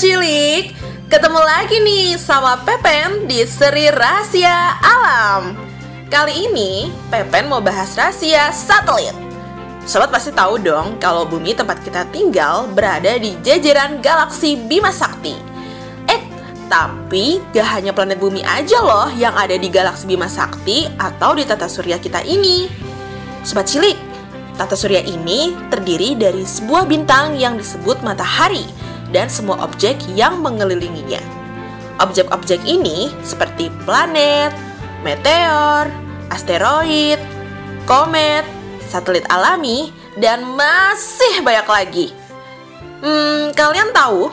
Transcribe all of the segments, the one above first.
Cilik, ketemu lagi nih sama Pepen di seri Rahasia Alam. Kali ini Pepen mau bahas rahasia satelit. Sobat pasti tahu dong kalau bumi tempat kita tinggal berada di jajaran galaksi Bima Sakti. Tapi gak hanya planet bumi aja loh yang ada di galaksi Bima Sakti atau di tata surya kita ini. Sobat Cilik, tata surya ini terdiri dari sebuah bintang yang disebut matahari dan semua objek yang mengelilinginya. Objek-objek ini seperti planet, meteor, asteroid, komet, satelit alami, dan masih banyak lagi. Kalian tahu,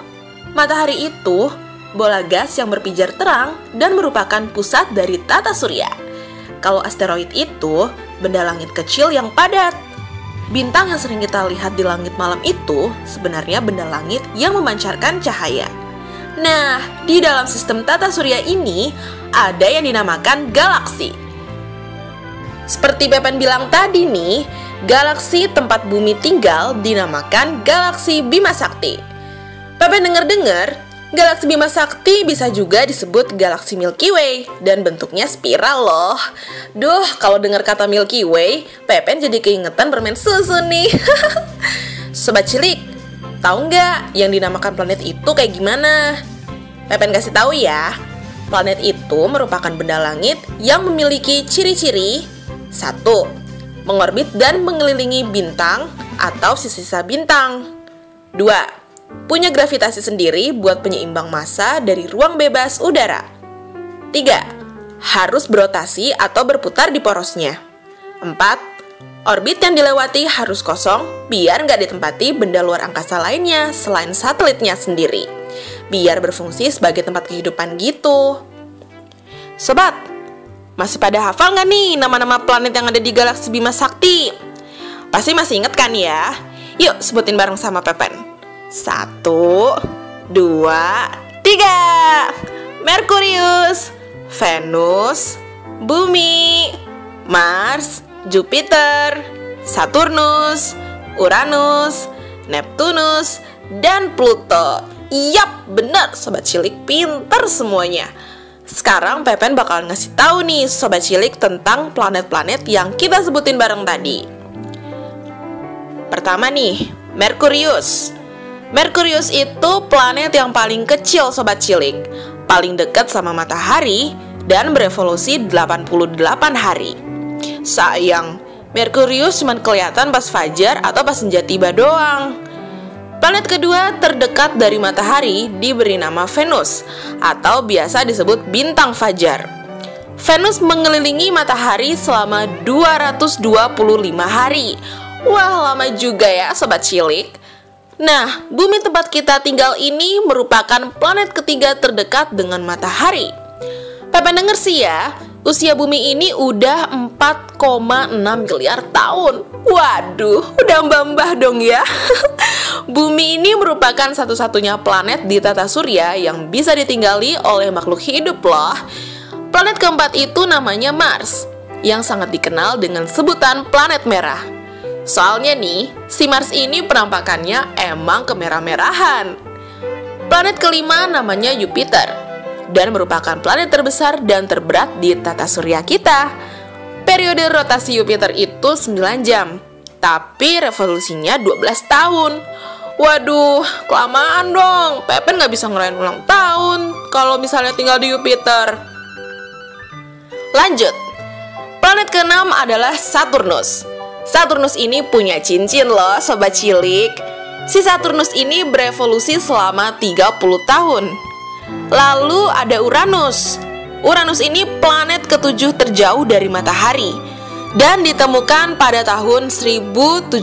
matahari itu bola gas yang berpijar terang dan merupakan pusat dari tata surya. Kalau asteroid itu benda langit kecil yang padat. Bintang yang sering kita lihat di langit malam itu sebenarnya benda langit yang memancarkan cahaya. Nah, di dalam sistem tata surya ini ada yang dinamakan galaksi. Seperti Pepen bilang tadi nih, galaksi tempat bumi tinggal dinamakan galaksi Bima Sakti. Pepen dengar-dengar, galaksi Bima Sakti bisa juga disebut galaksi Milky Way dan bentuknya spiral loh. Duh, kalau dengar kata Milky Way, Pepen jadi keingetan permen susu nih. Sobat Cilik, tahu nggak yang dinamakan planet itu kayak gimana? Pepen kasih tahu ya. Planet itu merupakan benda langit yang memiliki ciri-ciri 1. Mengorbit dan mengelilingi bintang atau sisa-sisa bintang. 2. Punya gravitasi sendiri buat penyeimbang massa dari ruang bebas udara. 3. Harus berotasi atau berputar di porosnya. 4. Orbit yang dilewati harus kosong biar nggak ditempati benda luar angkasa lainnya selain satelitnya sendiri. Biar berfungsi sebagai tempat kehidupan gitu. Sobat, masih pada hafal nggak nih nama-nama planet yang ada di galaksi Bima Sakti? Pasti masih inget kan ya? Yuk sebutin bareng sama Pepen. 1, 2, 3. Merkurius, Venus, Bumi, Mars, Jupiter, Saturnus, Uranus, Neptunus, dan Pluto. Yap, benar Sobat Cilik, pinter semuanya. Sekarang Pepen bakalan ngasih tahu nih Sobat Cilik tentang planet-planet yang kita sebutin bareng tadi. Pertama nih, Merkurius. Merkurius itu planet yang paling kecil Sobat Cilik, paling dekat sama matahari dan berevolusi 88 hari. Sayang, Merkurius cuma kelihatan pas fajar atau pas senja tiba doang. Planet kedua terdekat dari matahari diberi nama Venus atau biasa disebut bintang fajar. Venus mengelilingi matahari selama 225 hari. Wah, lama juga ya Sobat Cilik. Nah, bumi tempat kita tinggal ini merupakan planet ketiga terdekat dengan matahari. Pepen denger sih ya, usia bumi ini udah 4,6 miliar tahun. Waduh, udah mbah-mbah dong ya. Bumi ini merupakan satu-satunya planet di tata surya yang bisa ditinggali oleh makhluk hidup loh. Planet keempat itu namanya Mars, yang sangat dikenal dengan sebutan planet merah. Soalnya nih, si Mars ini penampakannya emang kemerah-merahan. Planet kelima namanya Jupiter, dan merupakan planet terbesar dan terberat di tata surya kita. Periode rotasi Jupiter itu 9 jam, tapi revolusinya 12 tahun. Waduh, kelamaan dong. Pepen gak bisa ngerayain ulang tahun kalau misalnya tinggal di Jupiter. Lanjut, planet keenam adalah Saturnus. Saturnus ini punya cincin loh Sobat Cilik. Si Saturnus ini berevolusi selama 30 tahun. Lalu ada Uranus. Uranus ini planet ketujuh terjauh dari matahari dan ditemukan pada tahun 1781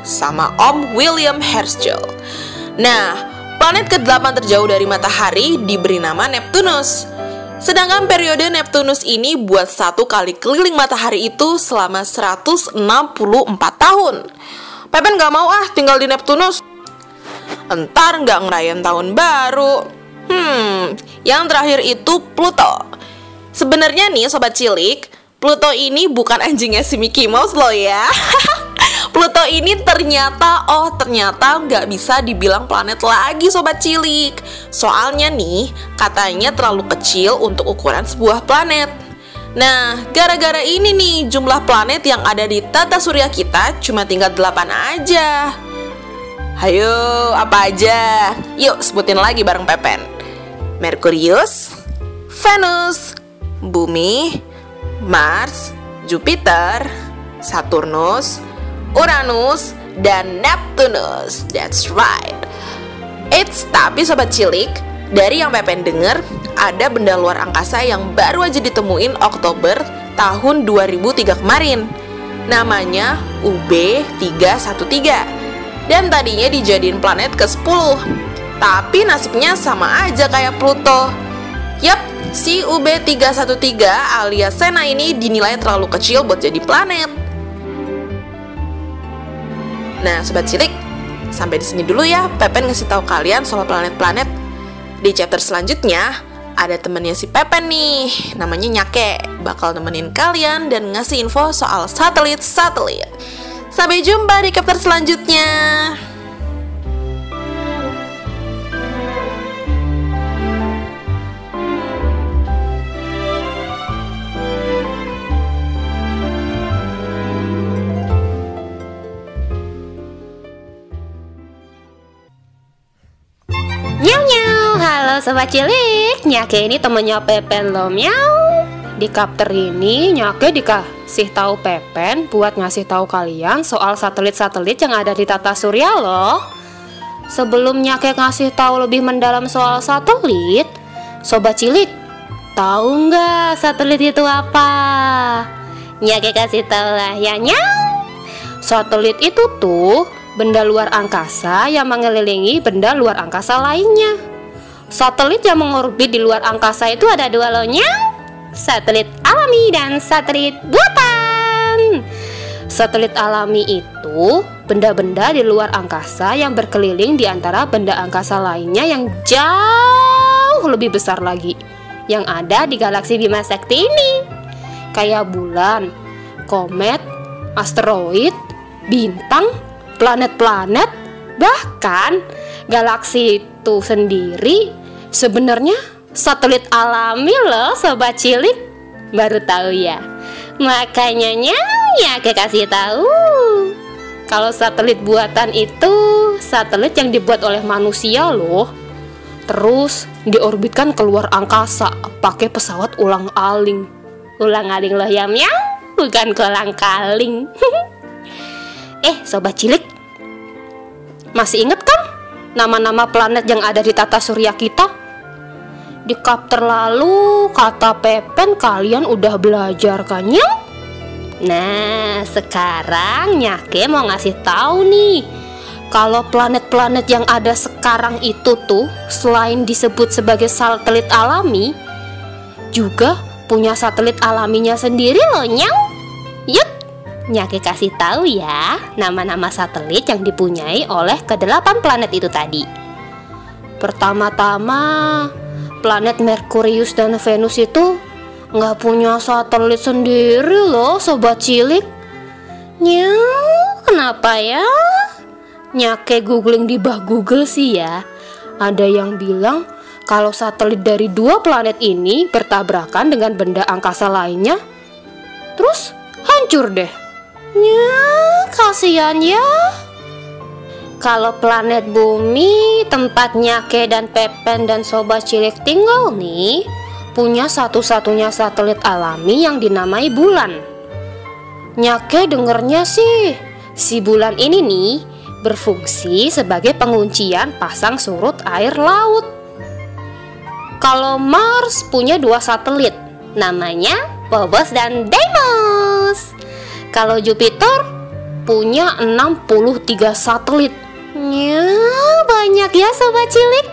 sama Om William Herschel. Nah, planet ke-8 terjauh dari matahari diberi nama Neptunus. Sedangkan periode Neptunus ini buat satu kali keliling matahari itu selama 164 tahun. Pepen gak mau tinggal di Neptunus. Entar gak ngerayain tahun baru. Yang terakhir itu Pluto. Sebenarnya nih Sobat Cilik, Pluto ini bukan anjingnya si Mickey Mouse loh ya. Pluto ini ternyata nggak bisa dibilang planet lagi Sobat Cilik. Soalnya nih, katanya terlalu kecil untuk ukuran sebuah planet. Nah, gara-gara ini nih, jumlah planet yang ada di tata surya kita cuma tinggal 8 aja. Hayo, apa aja? Yuk sebutin lagi bareng Pepen. Merkurius, Venus, Bumi, Mars, Jupiter, Saturnus, Uranus, dan Neptunus. That's right. Tapi Sobat Cilik, dari yang Pepen denger, ada benda luar angkasa yang baru aja ditemuin Oktober tahun 2003 kemarin. Namanya UB313. Dan tadinya dijadiin planet ke-10. Tapi nasibnya sama aja kayak Pluto. Yap, si UB313 alias Sena ini dinilai terlalu kecil buat jadi planet. Nah, Sobat Cilik, sampai di sini dulu ya Pepen ngasih tahu kalian soal planet-planet. Di chapter selanjutnya ada temennya si Pepen nih, namanya Nyake, bakal nemenin kalian dan ngasih info soal satelit-satelit. Sampai jumpa di chapter selanjutnya. Halo Sobat Cilik, Nyake ini temennya Pepen loh, miau. Di chapter ini Nyake dikasih tahu Pepen buat ngasih tahu kalian soal satelit-satelit yang ada di tata surya loh. Sebelum Nyake ngasih tahu lebih mendalam soal satelit, Sobat Cilik, tahu nggak satelit itu apa? Nyake kasih tahu lah ya, nyau. Satelit itu tuh benda luar angkasa yang mengelilingi benda luar angkasa lainnya. Satelit yang mengorbit di luar angkasa itu ada 2 loh, nyau. Satelit alami dan satelit buatan. Satelit alami itu benda-benda di luar angkasa yang berkeliling di antara benda angkasa lainnya yang jauh lebih besar lagi, yang ada di galaksi Bima Sakti ini. Kayak bulan, komet, asteroid, bintang, planet-planet, bahkan galaksi itu sendiri sebenarnya satelit alami loh Sobat Cilik. Baru tahu ya? Makanya Nyake kasih tahu. Kalau satelit buatan itu satelit yang dibuat oleh manusia loh. Terus diorbitkan keluar angkasa pakai pesawat ulang-aling. Ulang-aling loh ya, miau, bukan kolang-kaling. Sobat Cilik, masih inget kan nama-nama planet yang ada di tata surya kita? Di chapter lalu kata Pepen kalian udah belajar kan, nyau? Nah, sekarang Nyake mau ngasih tahu nih, kalau planet-planet yang ada sekarang itu tuh selain disebut sebagai satelit alami, juga punya satelit alaminya sendiri loh, nyau. Yuk, Nyake kasih tahu ya nama-nama satelit yang dipunyai oleh ke-8 planet itu tadi. Pertama-tama, planet Merkurius dan Venus itu nggak punya satelit sendiri loh Sobat Cilik. Nyau, kenapa ya? Nyake googling di bah Google sih ya, ada yang bilang kalau satelit dari 2 planet ini bertabrakan dengan benda angkasa lainnya, terus hancur deh. Ya, kasihan ya. Kalau planet Bumi, tempat Nyake dan Pepen dan Sobat Cilik tinggal nih, punya satu-satunya satelit alami yang dinamai Bulan. Nyake dengernya sih, si Bulan ini nih berfungsi sebagai penguncian pasang surut air laut. Kalau Mars punya 2 satelit, namanya Phobos dan Deimos. Kalau Jupiter punya 63 satelit. Ya, banyak ya Sobat Cilik.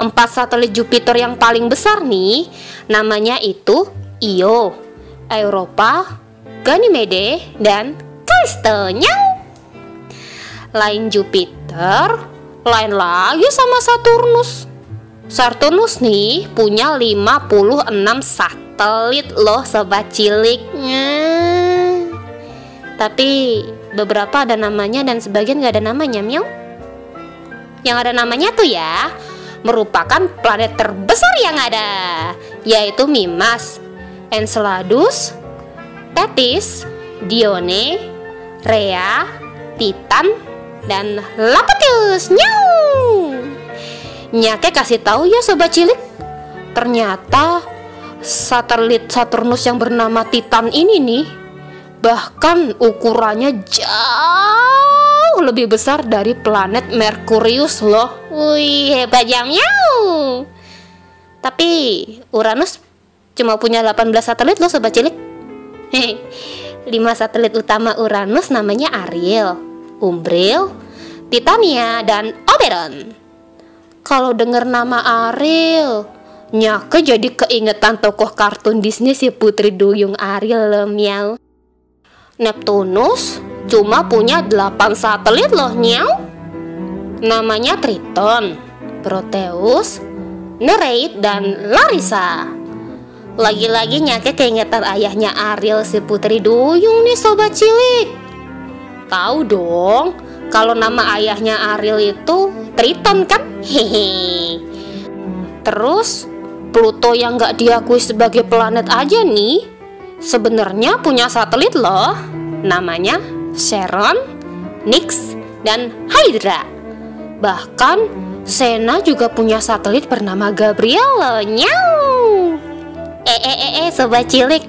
4 satelit Jupiter yang paling besar nih, namanya itu Io, Europa, Ganymede, dan Callisto. Lain Jupiter, lain lagi sama Saturnus. Saturnus nih punya 56 satelit loh Sobat Cilik. Tapi beberapa ada namanya dan sebagian gak ada namanya, Miau. Yang ada namanya tuh ya merupakan planet terbesar yang ada, yaitu Mimas, Enceladus, Tethys, Dione, Rhea, Titan, dan Lepidus. Nyake kasih tahu ya sobat cilik, ternyata satelit Saturnus yang bernama Titan ini nih bahkan ukurannya jauh lebih besar dari planet Merkurius loh. Wih, hebat ya, Miau. Tapi Uranus cuma punya 18 satelit loh sobat cilik. 5 satelit utama Uranus namanya Ariel, Umbriel, Titania, dan Oberon. Kalau dengar nama Ariel, Nyake jadi keingetan tokoh kartun Disney si Putri Duyung Ariel loh, Miau. Neptunus cuma punya 8 satelit loh, Miau. Namanya Triton, Proteus, Nereid, dan Larissa. Lagi-lagi Nyake keingetan ayahnya Ariel si Putri Duyung nih sobat cilik. Tahu dong kalau nama ayahnya Ariel itu Triton kan? Hehe. Terus Pluto yang gak diakui sebagai planet aja nih sebenarnya punya satelit loh. Namanya Charon, Nix, dan Hydra. Bahkan Xena juga punya satelit bernama Gabriel loh. Sobat cilik,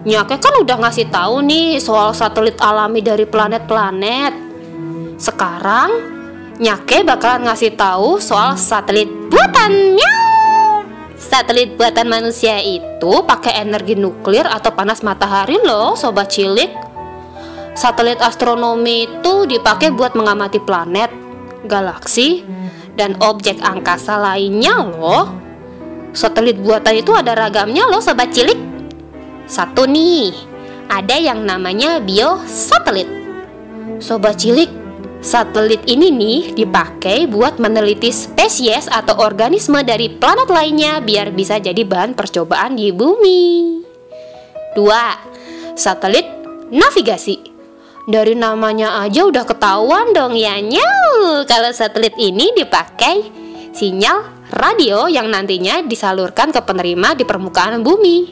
Nyake kan udah ngasih tahu nih soal satelit alami dari planet-planet. Sekarang Nyake bakalan ngasih tahu soal satelit buatannya. Satelit buatan manusia itu pakai energi nuklir atau panas matahari loh sobat cilik. Satelit astronomi itu dipakai buat mengamati planet, galaksi, dan objek angkasa lainnya loh. Satelit buatan itu ada ragamnya loh sobat cilik. Satu nih, ada yang namanya biosatelit. Sobat cilik, satelit ini nih dipakai buat meneliti spesies atau organisme dari planet lainnya biar bisa jadi bahan percobaan di bumi. 2. Satelit navigasi. Dari namanya aja udah ketahuan dong ya, kalau satelit ini dipakai sinyal radio yang nantinya disalurkan ke penerima di permukaan bumi.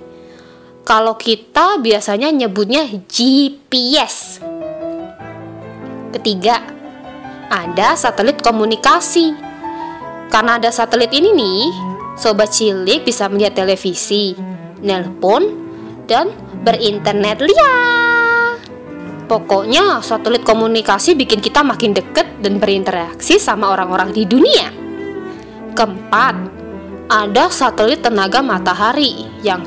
Kalau kita biasanya nyebutnya GPS. Ketiga, ada satelit komunikasi. Karena ada satelit ini nih, sobat cilik bisa melihat televisi, nelpon, dan berinternet liar. Pokoknya satelit komunikasi bikin kita makin deket dan berinteraksi sama orang-orang di dunia. Keempat, ada satelit tenaga matahari yang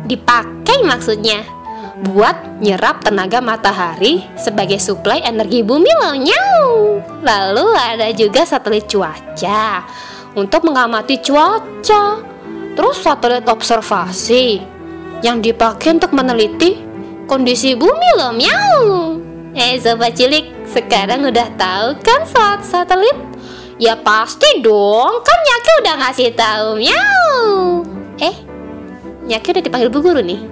dipakai maksudnya buat nyerap tenaga matahari sebagai suplai energi bumi loh. Lalu ada juga satelit cuaca untuk mengamati cuaca. Terus satelit observasi yang dipakai untuk meneliti kondisi bumi loh. Sobat cilik, sekarang udah tahu kan soal satelit? Ya pasti dong, kan Nyake udah ngasih tahu. Nyake udah dipanggil Bu Guru nih.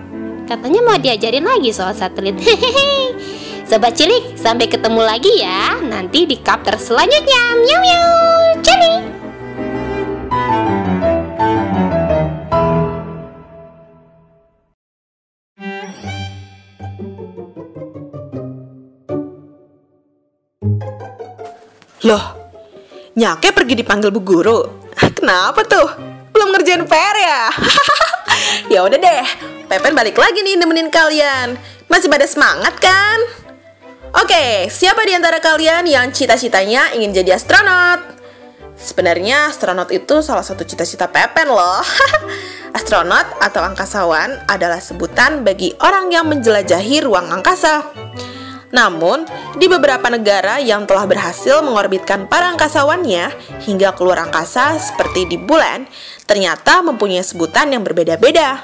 Katanya mau diajarin lagi soal satelit. Sobat cilik, sampai ketemu lagi ya nanti di chapter selanjutnya. Jadi Loh, Nyake pergi dipanggil Bu Guru. Kenapa tuh? Belum ngerjain PR ya? Ya udah deh, Pepen balik lagi nih nemenin kalian. Masih pada semangat kan? Oke, siapa di antara kalian yang cita-citanya ingin jadi astronot? Sebenarnya astronot itu salah satu cita-cita Pepen loh. Astronot atau angkasawan adalah sebutan bagi orang yang menjelajahi ruang angkasa. Namun, di beberapa negara yang telah berhasil mengorbitkan para angkasawannya hingga keluar angkasa seperti di bulan, ternyata mempunyai sebutan yang berbeda-beda.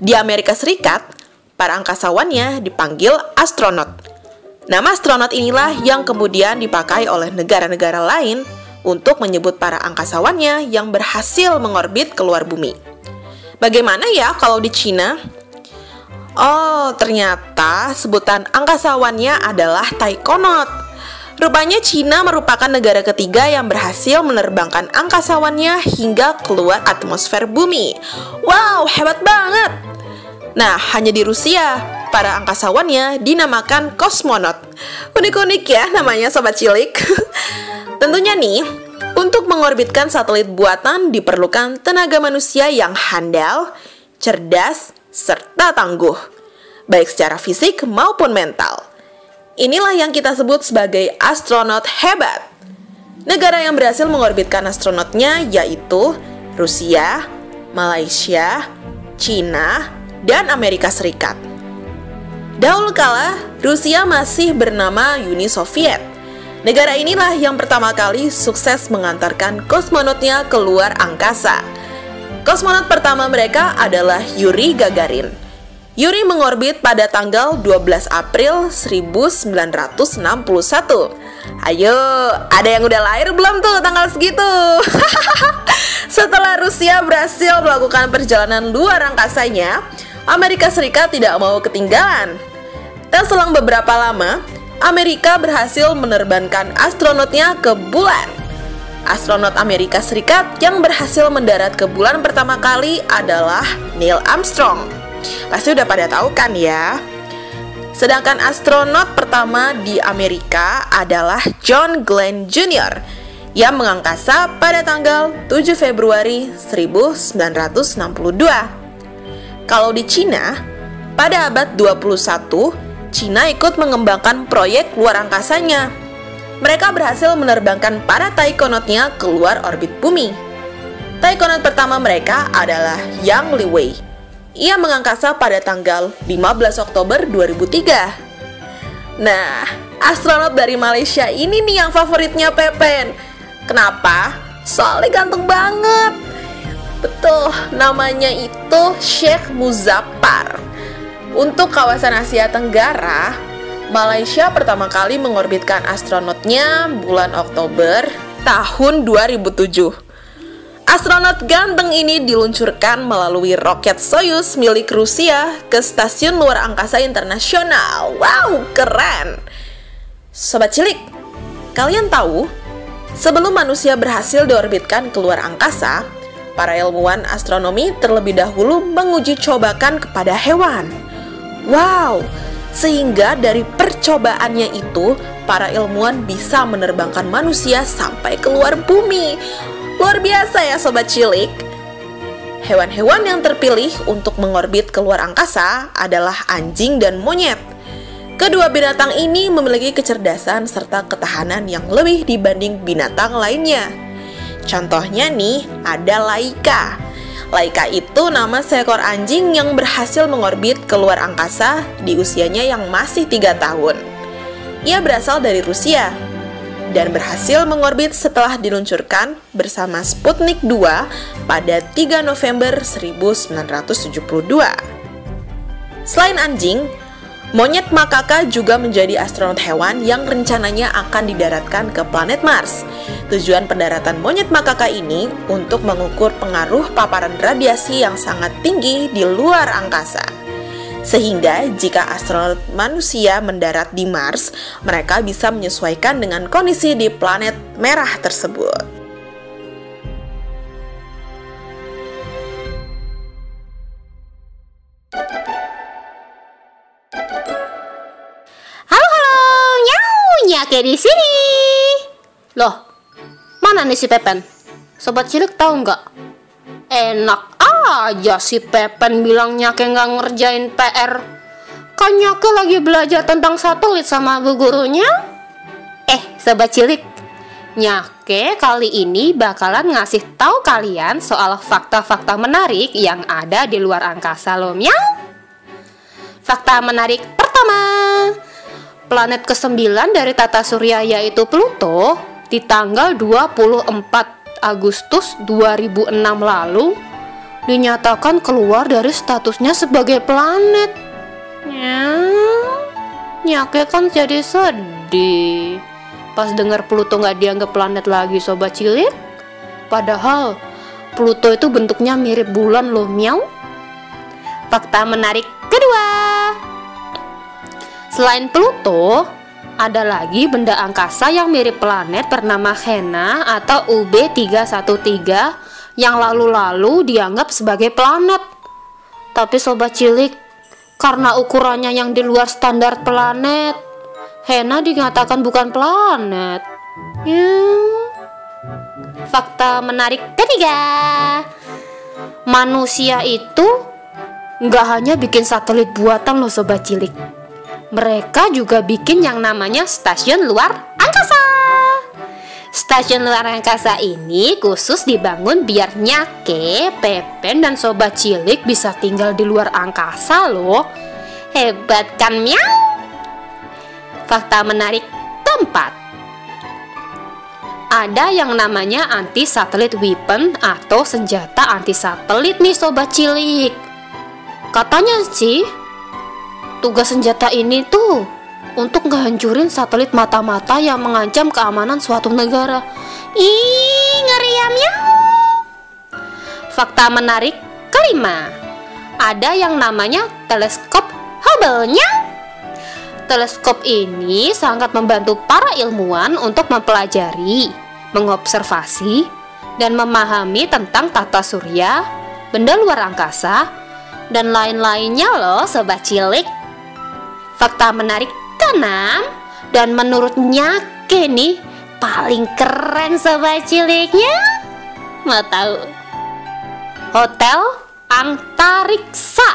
Di Amerika Serikat, para angkasawannya dipanggil astronot. Nama astronot inilah yang kemudian dipakai oleh negara-negara lain untuk menyebut para angkasawannya yang berhasil mengorbit keluar bumi. Bagaimana ya kalau di Cina? Oh, ternyata sebutan angkasawannya adalah taikonaut. Rupanya Cina merupakan negara ketiga yang berhasil menerbangkan angkasawannya hingga keluar atmosfer bumi. Wow, hebat banget! Nah, hanya di Rusia, para angkasawannya dinamakan kosmonot. Unik-unik ya namanya Sobat Cilik. Tentunya nih, untuk mengorbitkan satelit buatan diperlukan tenaga manusia yang handal, cerdas, serta tangguh, baik secara fisik maupun mental. Inilah yang kita sebut sebagai astronot hebat. Negara yang berhasil mengorbitkan astronotnya yaitu Rusia, Malaysia, Cina, dan Amerika Serikat. Dahulu kala, Rusia masih bernama Uni Soviet. Negara inilah yang pertama kali sukses mengantarkan kosmonotnya keluar angkasa. Kosmonot pertama mereka adalah Yuri Gagarin. Yuri mengorbit pada tanggal 12 April 1961. Ayo, ada yang udah lahir belum tuh tanggal segitu? Setelah Rusia berhasil melakukan perjalanan luar angkasanya, Amerika Serikat tidak mau ketinggalan. Tak selang beberapa lama, Amerika berhasil menerbangkan astronotnya ke bulan. Astronot Amerika Serikat yang berhasil mendarat ke bulan pertama kali adalah Neil Armstrong. Pasti udah pada tahu kan ya? Sedangkan astronot pertama di Amerika adalah John Glenn Jr. yang mengangkasa pada tanggal 7 Februari 1962. Kalau di Cina, pada abad 21, Cina ikut mengembangkan proyek luar angkasanya. Mereka berhasil menerbangkan para taikonotnya keluar orbit bumi. Taikonot pertama mereka adalah Yang Liwei. Ia mengangkasa pada tanggal 15 Oktober 2003. Nah, astronot dari Malaysia ini nih yang favoritnya Pepen. Kenapa? Soalnya ganteng banget. Betul, namanya itu Sheikh Muzaffar. Untuk kawasan Asia Tenggara, Malaysia pertama kali mengorbitkan astronotnya bulan Oktober tahun 2007. Astronot ganteng ini diluncurkan melalui roket Soyuz milik Rusia ke Stasiun Luar Angkasa Internasional. Wow, keren! Sobat Cilik, kalian tahu, sebelum manusia berhasil diorbitkan keluar angkasa, para ilmuwan astronomi terlebih dahulu menguji cobakan kepada hewan. Wow, sehingga dari percobaannya itu, para ilmuwan bisa menerbangkan manusia sampai keluar bumi. Luar biasa ya Sobat Cilik. Hewan-hewan yang terpilih untuk mengorbit keluar angkasa adalah anjing dan monyet. Kedua binatang ini memiliki kecerdasan serta ketahanan yang lebih dibanding binatang lainnya. Contohnya nih, ada Laika. Laika itu nama seekor anjing yang berhasil mengorbit keluar angkasa di usianya yang masih 3 tahun. Ia berasal dari Rusia dan berhasil mengorbit setelah diluncurkan bersama Sputnik 2 pada 3 November 1972. Selain anjing, monyet makaka juga menjadi astronot hewan yang rencananya akan didaratkan ke planet Mars. Tujuan pendaratan monyet makaka ini untuk mengukur pengaruh paparan radiasi yang sangat tinggi di luar angkasa. Sehingga jika astronot manusia mendarat di Mars, mereka bisa menyesuaikan dengan kondisi di planet merah tersebut. Halo, Nyake di sini. Loh, mana nih si Pepen? Sobat Cilik tahu nggak? Enak aja si Pepen bilang Nyake nggak ngerjain PR. Kan Nyake lagi belajar tentang satelit sama bu gurunya. Sobat Cilik, Nyake kali ini bakalan ngasih tahu kalian soal fakta-fakta menarik yang ada di luar angkasa loh, Miau. Fakta menarik pertama, planet ke-9 dari tata surya yaitu Pluto di tanggal 24 Agustus 2006 lalu dinyatakan keluar dari statusnya sebagai planet. Nyake kan jadi sedih pas dengar Pluto nggak dianggap planet lagi, Sobat Cilik. Padahal Pluto itu bentuknya mirip bulan loh, Miau. fakta menarik kedua. Selain Pluto, ada lagi benda angkasa yang mirip planet bernama Henna atau UB313 yang lalu-lalu dianggap sebagai planet. Tapi sobat cilik, karena ukurannya yang di luar standar planet, Henna dinyatakan bukan planet. Fakta menarik ketiga. Manusia itu nggak hanya bikin satelit buatan loh sobat cilik. Mereka juga bikin yang namanya stasiun luar angkasa. Stasiun luar angkasa ini khusus dibangun biar Nyake, Pepen, dan sobat cilik bisa tinggal di luar angkasa loh. Hebat kan miau? Fakta menarik keempat. Ada yang namanya anti-satelit weapon atau senjata anti-satelit nih sobat cilik. Katanya sih, tugas senjata ini tuh untuk ngehancurin satelit mata-mata yang mengancam keamanan suatu negara. Ih, ngeri ya miau. Fakta menarik kelima. Ada yang namanya teleskop Hubble-nya. Teleskop ini sangat membantu para ilmuwan untuk mempelajari, mengobservasi, dan memahami tentang tata surya, benda luar angkasa, dan lain-lainnya loh sobat cilik. Fakta menarik keenam, dan menurut Nyake nih paling keren sobat ciliknya. Mau tahu? Hotel Antariksa.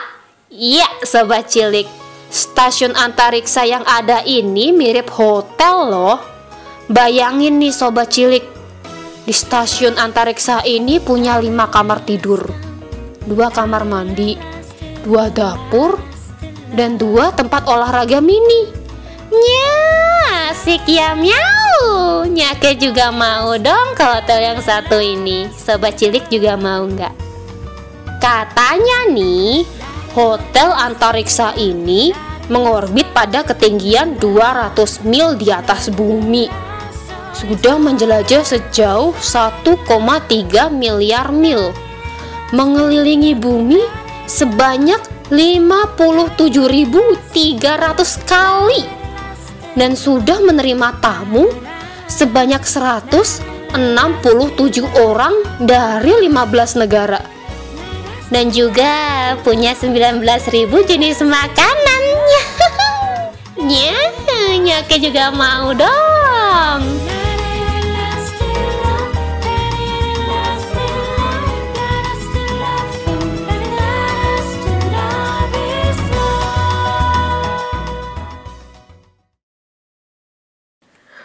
Iya sobat cilik, stasiun antariksa yang ada ini mirip hotel loh. Bayangin nih sobat cilik, di stasiun antariksa ini punya 5 kamar tidur, 2 kamar mandi, 2 dapur, dan 2 tempat olahraga mini. Asik ya miau. Nyake juga mau dong ke hotel yang satu ini. Sobat cilik juga mau nggak? Katanya nih, hotel antariksa ini mengorbit pada ketinggian 200 mil di atas bumi. Sudah menjelajah sejauh 1,3 miliar mil, mengelilingi bumi sebanyak 57.300 kali, dan sudah menerima tamu sebanyak 167 orang dari 15 negara. Dan juga punya 19.000 jenis makanan. Nyake juga mau dong.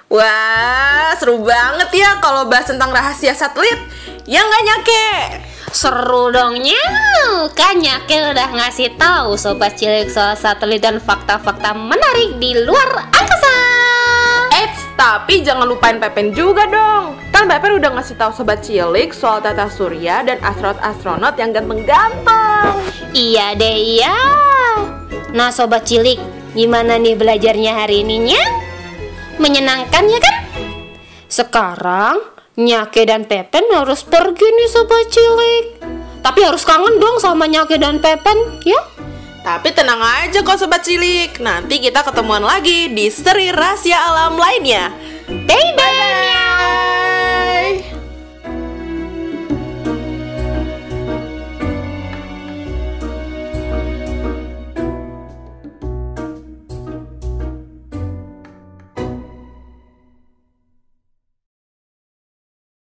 Wah, seru banget ya kalau bahas tentang rahasia satelit. Ya nggak Nyake? Seru dong nyau. Kan Nyake udah ngasih tahu sobat cilik soal satelit dan fakta-fakta menarik di luar angkasa. Tapi jangan lupain Pepen juga dong. Kan Pepen udah ngasih tahu sobat cilik soal tata surya dan astronot-astronot yang ganteng-ganteng. Iya deh iya. Nah sobat cilik, gimana nih belajarnya hari ininya? Menyenangkan ya kan? Sekarang Nyake dan Pepen harus pergi nih sobat cilik. Tapi harus kangen dong sama Nyake dan Pepen ya. Tapi tenang aja kok sobat cilik, nanti kita ketemuan lagi di seri rahasia alam lainnya. Bye-bye.